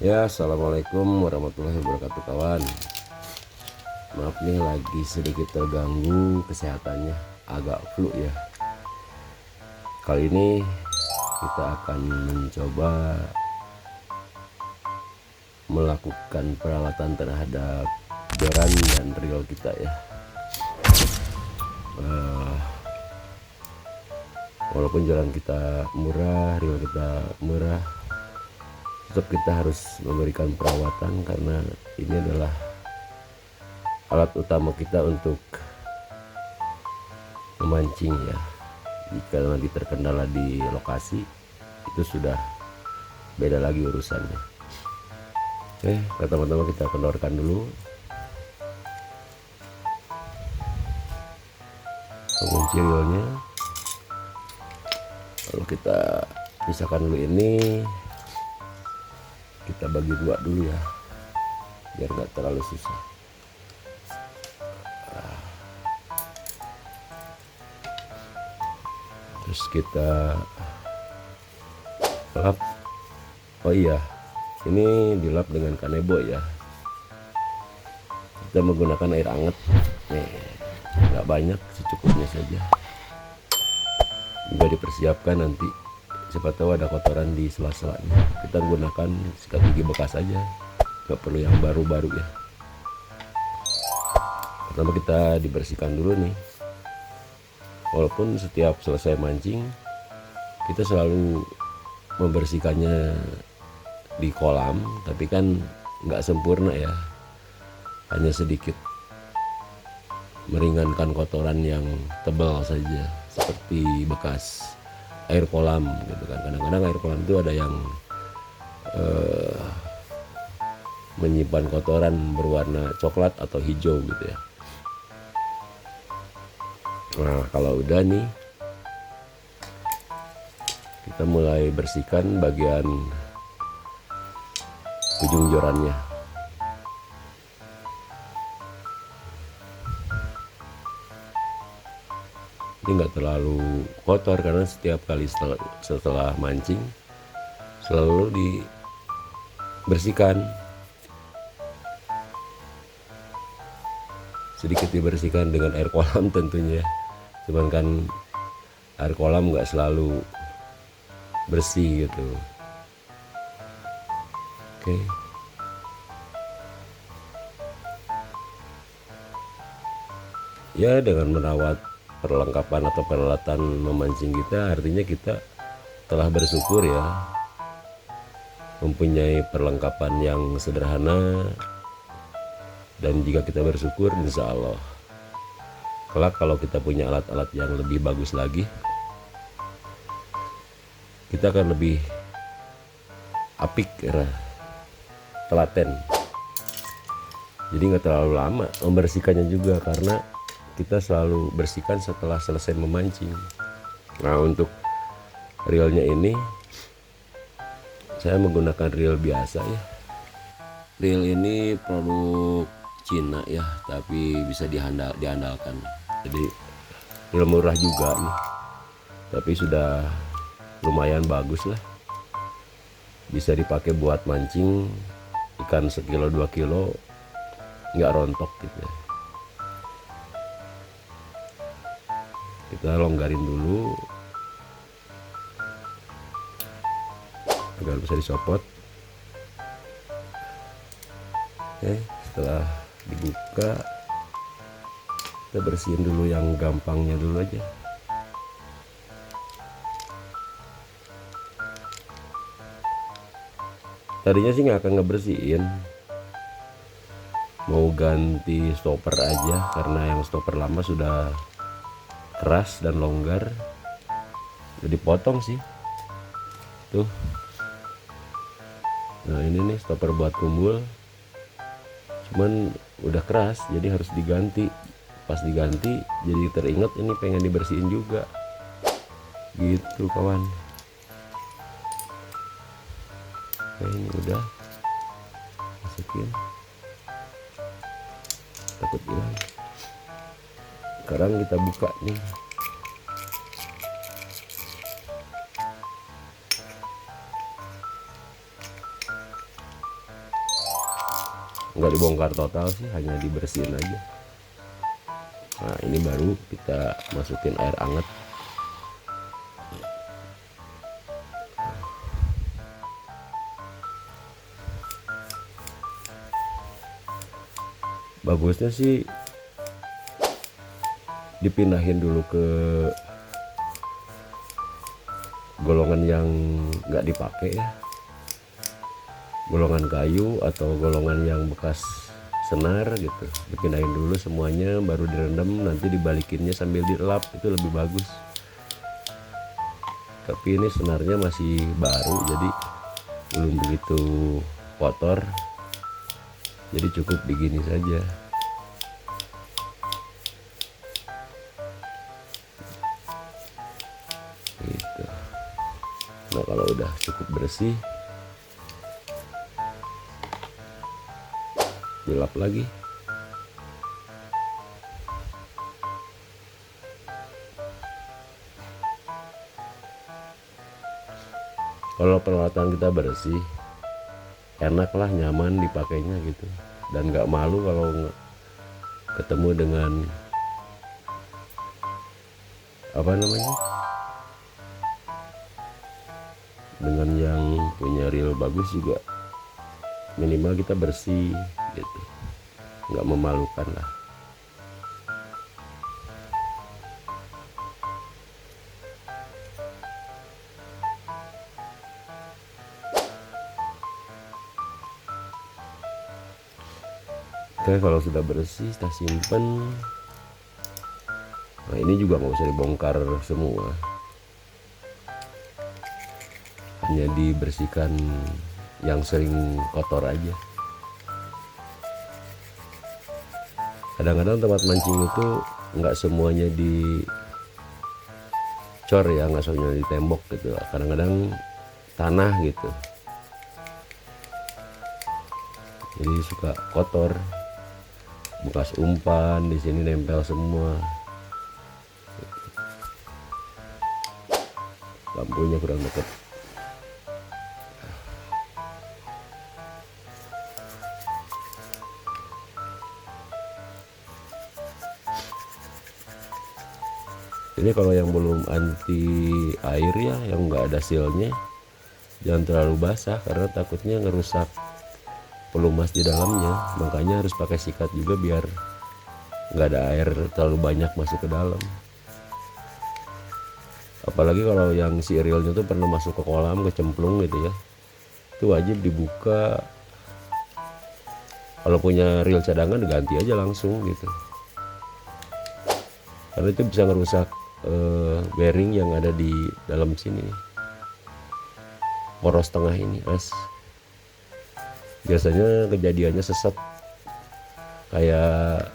Ya, assalamualaikum warahmatullahi wabarakatuh kawan. Maaf nih lagi sedikit terganggu kesehatannya, agak flu ya. Kali ini kita akan mencoba melakukan perawatan terhadap joran dan reel kita ya. Walaupun joran kita murah, reel kita murah, tetap kita harus memberikan perawatan karena ini adalah alat utama kita untuk memancing ya. Jika lagi terkendala di lokasi itu sudah beda lagi urusannya. Oke, teman-teman kita kendorkan dulu pengunci reelnya, lalu kita pisahkan dulu ini, kita bagi dua dulu ya biar nggak terlalu susah. Terus kita lap. Oh iya, ini dilap dengan kanebo ya. Kita menggunakan air hangat nih, nggak banyak, secukupnya saja. Juga dipersiapkan nanti siapa tahu ada kotoran di sela-selanya. Kita menggunakan sikat gigi bekas aja, nggak perlu yang baru-baru ya. Pertama kita dibersihkan dulu nih. Walaupun setiap selesai mancing kita selalu membersihkannya di kolam, tapi kan nggak sempurna ya, hanya sedikit meringankan kotoran yang tebal saja seperti bekas air kolam gitu kan. Kadang-kadang air kolam itu ada yang menyimpan kotoran berwarna coklat atau hijau gitu ya. Nah, kalau udah nih kita mulai bersihkan bagian ujung jorannya. Ini enggak terlalu kotor karena setiap kali setelah mancing selalu dibersihkan. Sedikit dibersihkan dengan air kolam tentunya. Cuman kan air kolam nggak selalu bersih gitu. Oke. Ya, dengan merawat perlengkapan atau peralatan memancing kita, artinya kita telah bersyukur ya, mempunyai perlengkapan yang sederhana. Dan jika kita bersyukur, insya Allah kelak kalau kita punya alat-alat yang lebih bagus lagi, kita akan lebih apik ya, telaten. Jadi nggak terlalu lama membersihkannya juga karena kita selalu bersihkan setelah selesai memancing. Nah, untuk reelnya ini saya menggunakan reel biasa ya. Reel ini produk Cina ya, tapi bisa diandalkan. Jadi reel murah juga nih, tapi sudah lumayan bagus lah. Bisa dipakai buat mancing ikan 1-2 kilo nggak rontok gitu ya. Kita longgarin dulu agar bisa disopot. Oke, setelah dibuka kita bersihin dulu yang gampangnya dulu aja. Tadinya sih nggak akan ngebersihin, mau ganti stopper aja karena yang stopper lama sudah keras dan longgar. Jadi potong sih tuh. Nah, ini nih stopper buat kumbul, cuman udah keras jadi harus diganti. Pas diganti jadi teringat ini pengen dibersihin juga gitu kawan. Oke, ini udah masukin, takut hilang. Sekarang kita buka nih. nggak dibongkar total sih, hanya dibersihin aja. Nah ini baru kita masukin air hangat. Bagusnya sih dipindahin dulu ke golongan yang nggak dipakai ya, golongan kayu atau golongan yang bekas senar gitu, dipindahin dulu semuanya baru direndam, nanti dibalikinnya sambil dilap, itu lebih bagus. Tapi ini senarnya masih baru jadi belum begitu kotor, jadi cukup begini saja gitu. Nah kalau udah cukup bersih, dilap lagi. Kalau peralatan kita bersih, enak lah, nyaman dipakainya gitu, dan nggak malu kalau ketemu dengan apa namanya, dengan yang punya reel bagus juga. Minimal kita bersih gitu, nggak memalukan lah. Oke, kalau sudah bersih kita simpen. Nah ini juga nggak usah dibongkar semua, hanya dibersihkan yang sering kotor aja. Kadang-kadang tempat mancing itu nggak semuanya dicor ya, nggak semuanya di tembok gitu, kadang-kadang tanah gitu, jadi suka kotor. Bekas umpan di sini nempel semua. Lampunya kurang dekat. Ini kalau yang belum anti air ya, yang nggak ada sealnya, jangan terlalu basah karena takutnya ngerusak pelumas di dalamnya. Makanya harus pakai sikat juga biar nggak ada air terlalu banyak masuk ke dalam. Apalagi kalau yang si reelnya tuh pernah masuk ke kolam, kecemplung gitu ya, itu wajib dibuka. Kalau punya reel cadangan diganti aja langsung gitu, karena itu bisa ngerusak bearing yang ada di dalam sini, poros tengah ini as. Biasanya kejadiannya sesat, kayak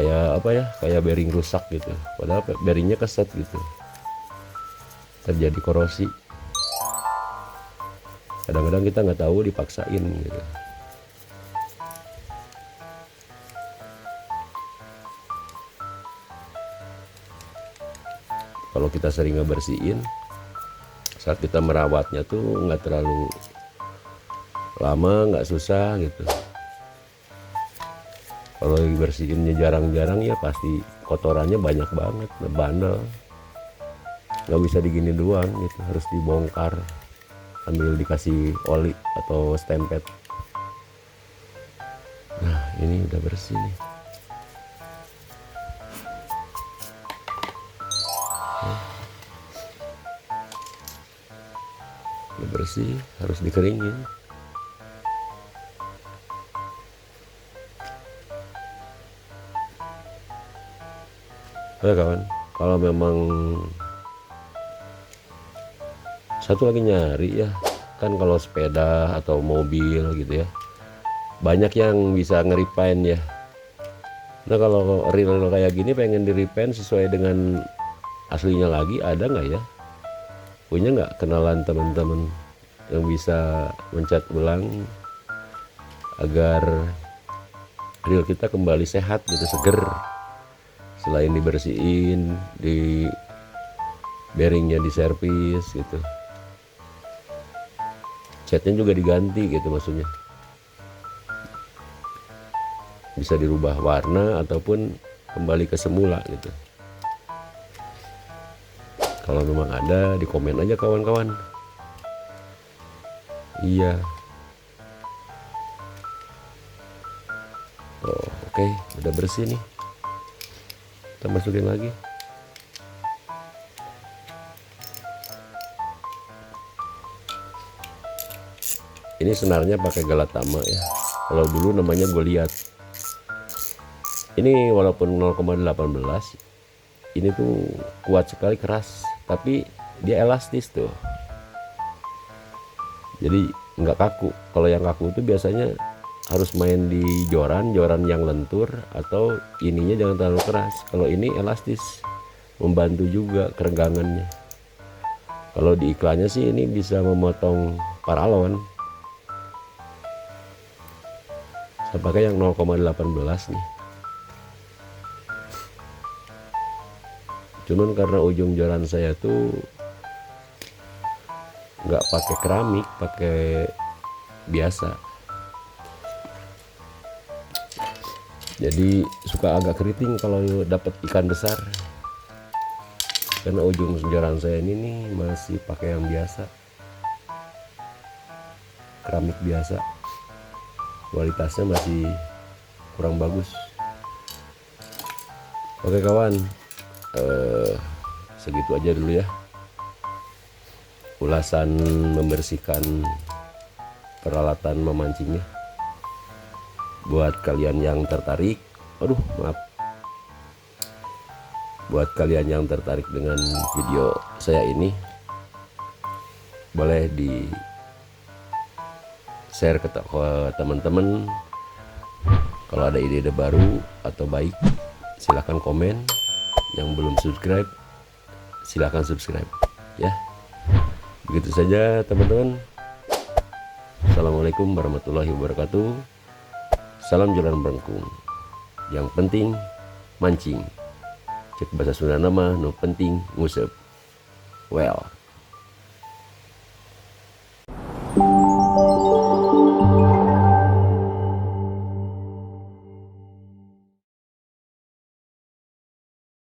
apa ya, kayak bearing rusak gitu, padahal bearingnya keset gitu, terjadi korosi. Kadang-kadang kita nggak tahu, dipaksain gitu. Kalau kita sering ngebersihin, saat kita merawatnya tuh nggak terlalu lama, nggak susah gitu. Kalau dibersihinnya jarang-jarang ya pasti kotorannya banyak banget, bandel. Nggak bisa digini doang gitu, harus dibongkar sambil dikasih oli atau stempet. Nah ini udah bersih nih. Udah bersih, harus dikeringin. Oke kawan, kalau memang satu lagi nyari ya, kan kalau sepeda atau mobil gitu ya, banyak yang bisa ngeripain ya. Nah kalau reel kayak gini pengen di-repaint sesuai dengan aslinya lagi, ada nggak ya? Punya nggak kenalan teman-teman yang bisa mencat ulang agar reel kita kembali sehat gitu, seger? Selain dibersihin, di bearingnya diservis gitu, catnya juga diganti gitu maksudnya. bisa dirubah warna ataupun kembali ke semula gitu. Kalau memang ada, di komen aja kawan-kawan. Iya. Oh, oke, udah bersih nih. Kita masukin lagi. Ini senarnya pakai Galatama ya. Kalau dulu namanya Goliath. Ini walaupun 0,18, ini tuh kuat sekali, keras, tapi dia elastis tuh. Jadi nggak kaku. Kalau yang kaku itu biasanya harus main di joran yang lentur, atau ininya jangan terlalu keras. Kalau ini elastis, membantu juga keregangannya. Kalau di iklannya sih ini bisa memotong paralon. Saya pakai yang 0,18 nih. Cuman karena ujung joran saya tuh nggak pakai keramik, pakai biasa, jadi suka agak keriting kalau dapat ikan besar. Karena ujung joran saya ini nih masih pakai yang biasa, keramik biasa, kualitasnya masih kurang bagus. Oke kawan, segitu aja dulu ya ulasan membersihkan peralatan memancingnya. Buat kalian yang tertarik, buat kalian yang tertarik dengan video saya ini, boleh di share ke teman-teman. Kalau ada ide-ide baru atau baik, silahkan komen. Yang belum subscribe, silahkan subscribe ya. Begitu saja teman-teman. Assalamualaikum warahmatullahi wabarakatuh. Salam jalan berengkung. Yang penting mancing. Cek bahasa Sunda nama, no penting ngusep. Well.